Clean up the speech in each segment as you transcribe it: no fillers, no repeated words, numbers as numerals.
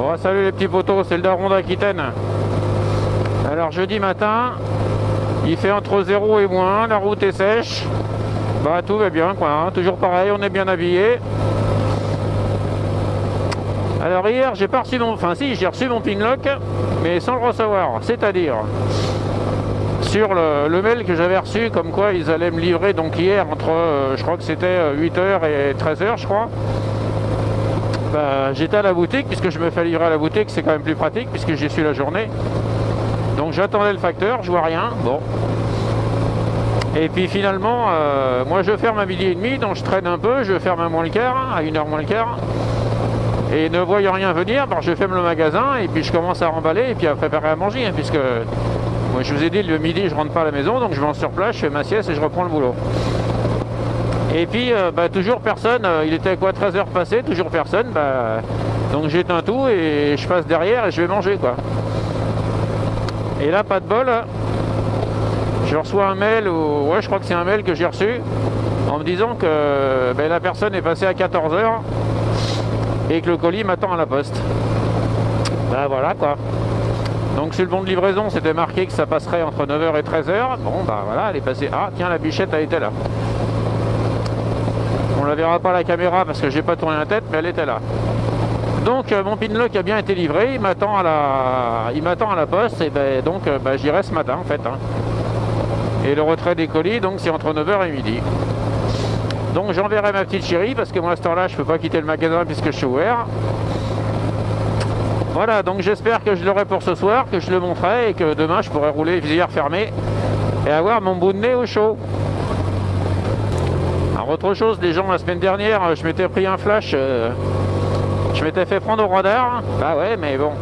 Bon, salut les petits potos, c'est le daron d'Aquitaine. Alors jeudi matin, il fait entre 0 et moins, la route est sèche. Bah tout va bien quoi, hein. Toujours pareil, on est bien habillé. Alors hier, j'ai pas reçu mon... Enfin si, j'ai reçu mon pinlock, mais sans le recevoir. C'est-à-dire, sur le mail que j'avais reçu, comme quoi ils allaient me livrer donc hier entre, je crois que c'était 8h et 13h, je crois. Bah, j'étais à la boutique, puisque je me fais livrer à la boutique, c'est quand même plus pratique, puisque j'y suis la journée. Donc j'attendais le facteur, je vois rien, bon. Et puis finalement, moi je ferme à 12h30, donc je traîne un peu, je ferme à moins le quart, à 1h moins le quart. Et ne voyant rien venir, bah, je ferme le magasin, et puis je commence à remballer, et puis à préparer à manger, hein, puisque moi je vous ai dit, le midi je rentre pas à la maison, donc je vais sur place, je fais ma sieste et je reprends le boulot. Et puis bah, toujours personne, il était quoi, 13h passées, toujours personne, bah, donc j'éteins tout et je passe derrière et je vais manger quoi. Et là pas de bol, je reçois un mail, ouais je crois que c'est un mail que j'ai reçu, en me disant que bah, la personne est passée à 14h et que le colis m'attend à la poste. Bah voilà quoi. Donc sur le bon de livraison c'était marqué que ça passerait entre 9h et 13h, bon bah voilà, elle est passée, ah tiens la bichette a été là. On la verra pas à la caméra parce que j'ai pas tourné la tête, mais elle était là. Donc mon pinlock a bien été livré, il m'attend à la poste, et ben, donc j'irai ce matin en fait. Hein. Et le retrait des colis, donc c'est entre 9h et midi. Donc j'enverrai ma petite chérie, parce que moi à ce temps-là je peux pas quitter le magasin puisque je suis ouvert. Voilà, donc j'espère que je l'aurai pour ce soir, que je le montrerai et que demain je pourrai rouler visière fermée et avoir mon bout de nez au chaud. Alors autre chose, les gens la semaine dernière, je m'étais pris un flash, je m'étais fait prendre au radar, bah ouais mais bon.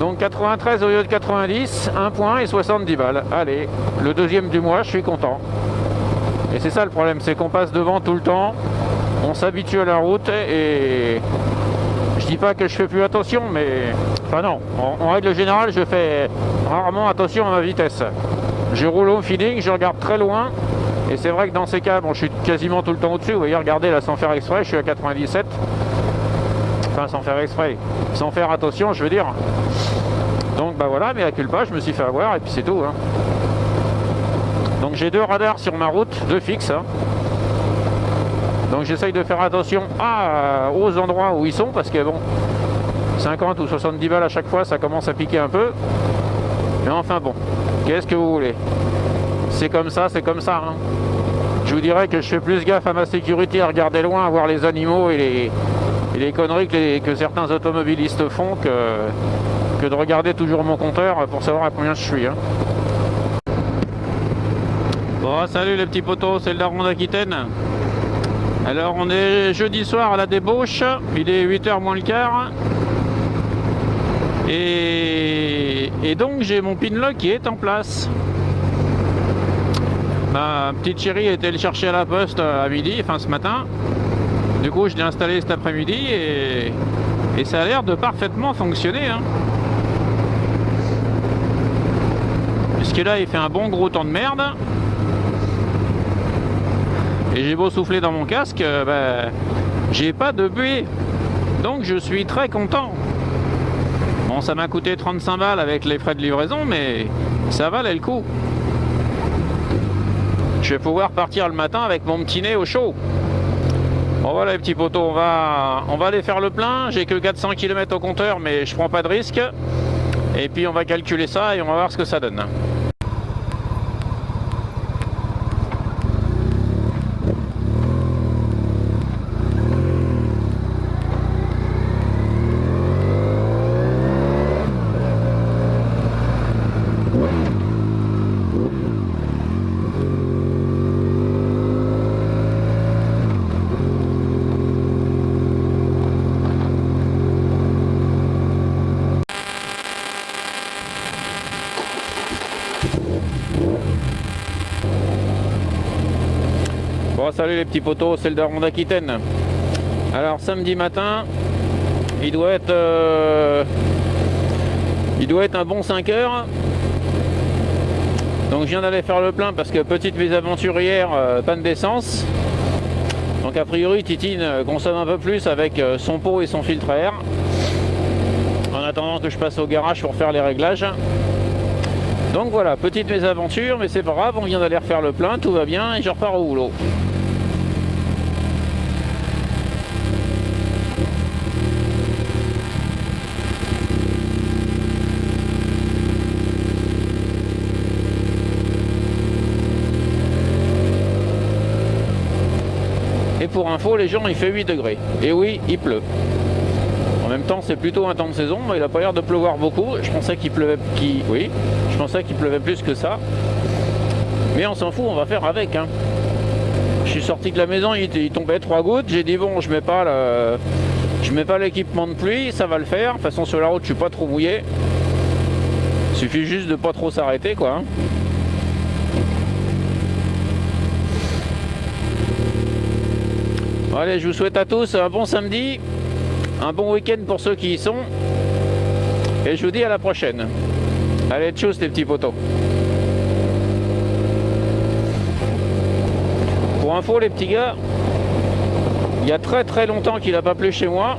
Donc 93 au lieu de 90, 1 point et 70 balles. Allez, le deuxième du mois, je suis content. Et c'est ça le problème, c'est qu'on passe devant tout le temps, on s'habitue à la route et je dis pas que je fais plus attention, mais enfin non, en règle générale, je fais rarement attention à ma vitesse. Je roule au feeling, je regarde très loin. Et c'est vrai que dans ces cas, bon, je suis quasiment tout le temps au-dessus. Vous voyez, regardez, là, sans faire exprès, je suis à 97. Enfin, sans faire exprès. Sans faire attention, je veux dire. Donc, bah voilà, mais à culpa, je me suis fait avoir, et puis c'est tout. Hein. Donc, j'ai 2 radars sur ma route, 2 fixes. Hein. Donc, j'essaye de faire attention aux endroits où ils sont, parce que, bon, 50 ou 70 balles à chaque fois, ça commence à piquer un peu. Mais enfin, bon, qu'est-ce que vous voulez ? C'est comme ça, c'est comme ça. Hein. Je vous dirais que je fais plus gaffe à ma sécurité, à regarder loin, à voir les animaux et les conneries que certains automobilistes font que de regarder toujours mon compteur pour savoir à combien je suis. Hein. Bon, salut les petits potos, c'est le daron d'Aquitaine. Alors on est jeudi soir à la débauche, il est 8h moins le quart. Et donc j'ai mon pinlock qui est en place. Ma petite chérie était le chercher à la poste à midi, enfin ce matin. Du coup, je l'ai installé cet après-midi et ça a l'air de parfaitement fonctionner. Hein. Puisque là, il fait un bon gros temps de merde. Et j'ai beau souffler dans mon casque, j'ai pas de buée. Donc, je suis très content. Bon, ça m'a coûté 35 balles avec les frais de livraison, mais ça valait le coup. Je vais pouvoir partir le matin avec mon petit nez au chaud. Bon voilà les petits potos, on va aller faire le plein. J'ai que 400 km au compteur, mais je prends pas de risque. Et puis on va calculer ça et on va voir ce que ça donne. Bon, salut les petits potos, c'est le daron d'Aquitaine. Alors samedi matin, il doit être un bon 5 heures. Donc je viens d'aller faire le plein parce que petite mésaventure hier, panne d'essence. Donc a priori Titine consomme un peu plus avec son pot et son filtre à air. attendant que je passe au garage pour faire les réglages. Donc voilà, petite mésaventure, mais c'est pas grave, on vient d'aller refaire le plein, tout va bien et je repars au boulot. Et pour info, les gens, il fait 8 degrés. Et oui, il pleut. En même temps, c'est plutôt un temps de saison, mais il n'a pas l'air de pleuvoir beaucoup. Je pensais qu'il pleuvait, oui, je pensais qu'il pleuvait plus que ça. Mais on s'en fout, on va faire avec. Hein. Je suis sorti de la maison, il tombait 3 gouttes. J'ai dit bon, je mets pas l'équipement de pluie, ça va le faire. De toute façon, sur la route, je suis pas trop mouillé. Il suffit juste de pas trop s'arrêter, quoi. Hein. Allez, je vous souhaite à tous un bon samedi, un bon week-end pour ceux qui y sont, et je vous dis à la prochaine. Allez, tchuss les petits potos. Pour info les petits gars, il y a très longtemps qu'il n'a pas plu chez moi.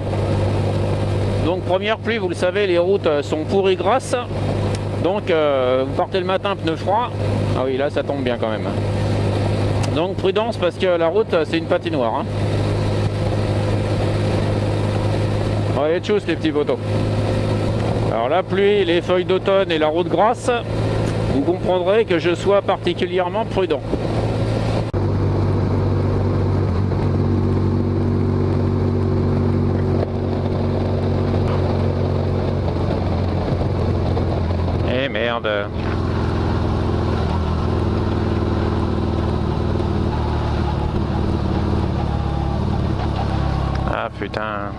Donc première pluie, vous le savez, les routes sont pourries grasses. Donc vous partez le matin, pneus froids. Ah oui, là ça tombe bien quand même. Donc prudence parce que la route c'est une patinoire. Hein. Allez, tchuss les petits potos. Alors la pluie, les feuilles d'automne et la route grasse, vous comprendrez que je sois particulièrement prudent. Eh merde. Ah putain.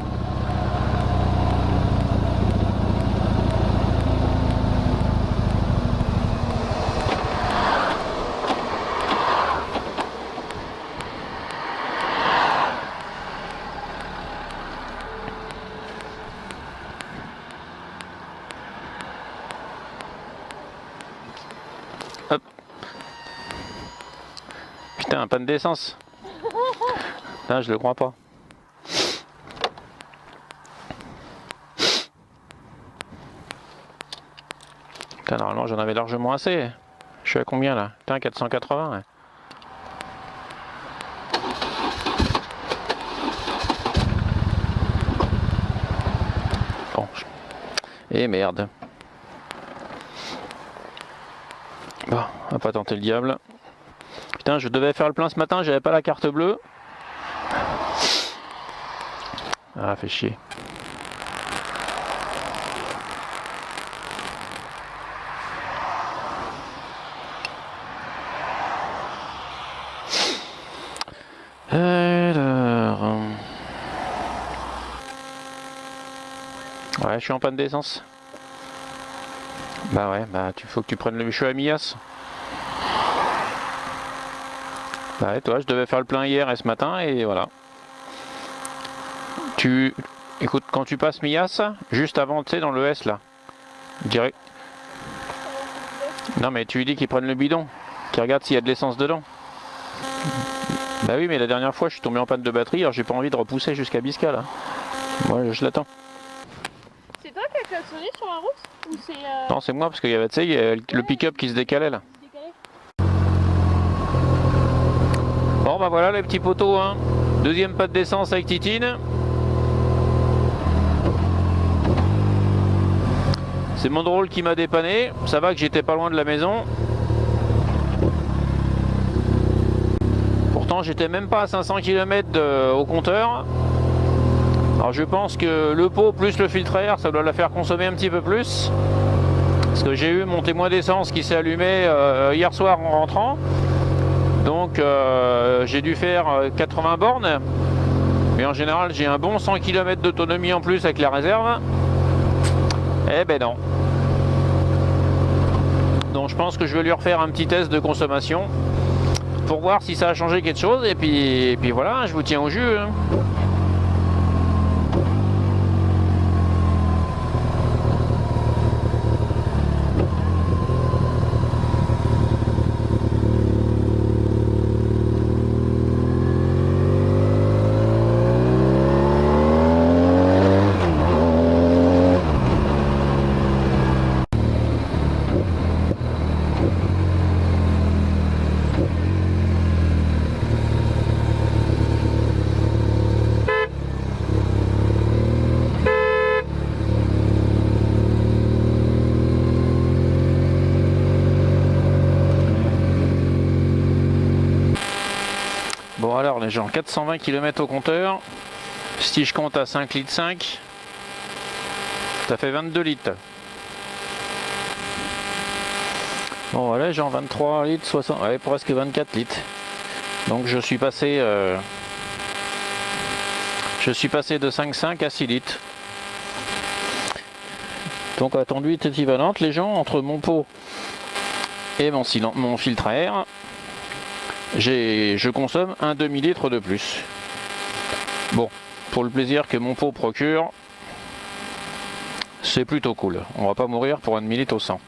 Hop. Putain, panne d'essence. Là, je le crois pas. Putain, normalement, j'en avais largement assez. Je suis à combien là? Putain, 480. Ouais. Bon. Et merde. Bon, on va pas tenter le diable. Putain, je devais faire le plein ce matin, j'avais pas la carte bleue. Ah, fait chier. Alors... Ouais, je suis en panne d'essence. Bah ouais, bah faut que tu prennes le choix à Mias. Bah ouais, toi, je devais faire le plein hier et ce matin et voilà. Écoute, quand tu passes Mias, juste avant, tu sais, dans le S là, direct. Non mais tu lui dis qu'il prenne le bidon, qu'il regarde s'il y a de l'essence dedans. Bah oui, mais la dernière fois, je suis tombé en panne de batterie, alors j'ai pas envie de repousser jusqu'à Bisca là. Moi, je l'attends. C'est toi qui as klaxonné sur la route ou c'est Non, c'est moi parce qu'il y avait, tu sais, il y a le pick-up qui se décalait là. Bon bah voilà les petits poteaux, hein. Deuxième panne d'essence avec Titine. C'est mon drôle qui m'a dépanné. Ça va que j'étais pas loin de la maison. Pourtant j'étais même pas à 500 km au compteur. Alors je pense que le pot plus le filtre à air, ça doit la faire consommer un petit peu plus. Parce que j'ai eu mon témoin d'essence qui s'est allumé hier soir en rentrant. Donc j'ai dû faire 80 bornes. Mais en général j'ai un bon 100 km d'autonomie en plus avec la réserve. Eh ben non. Donc je pense que je vais lui refaire un petit test de consommation pour voir si ça a changé quelque chose et puis voilà, je vous tiens au jus. Hein. Bon alors les gens, 420 km au compteur. Si je compte à 5 litres 5, ça fait 22 litres. Bon voilà les gens, 23 litres, 60, ouais, presque 24 litres. Donc je suis passé de 5,5 à 6 litres. Donc la conduite est équivalente les gens entre mon pot et mon filtre à air. Je consomme un demi-litre de plus. Bon, pour le plaisir que mon pot procure, c'est plutôt cool. On va pas mourir pour un demi-litre au 100.